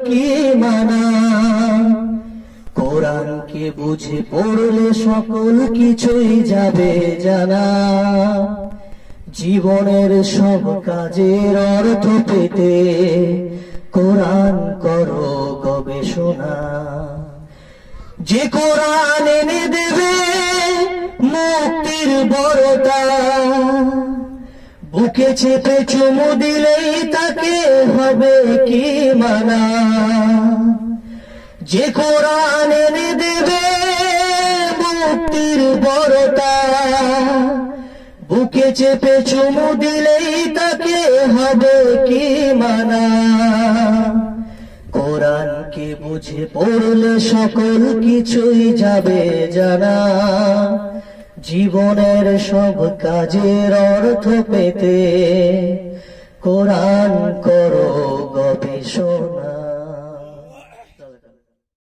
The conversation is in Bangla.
কি মানা। কোরআনকে বুঝে পড়লে সকল কিছুই যাবে জানা। জীবনের সব কাজের অর্থ পেতে কোরআন করো গবেষণা। যে কোরআন এনে দেবে মুক্তির বড়টা, বুকে চেপে চুমু দিলেই তাকে হবে কি মানা। যে কোরআন এনে দেবে মুক্তির বড়টা, বুকে চেপে চুমু দিলেই তাকে হবে কি মানা। কোরআনকে বুঝে পড়লে সকল কিছুই যাবে জানা। জীবনের সব কাজের অর্থ পেতে কোরআন করো গবেষণা।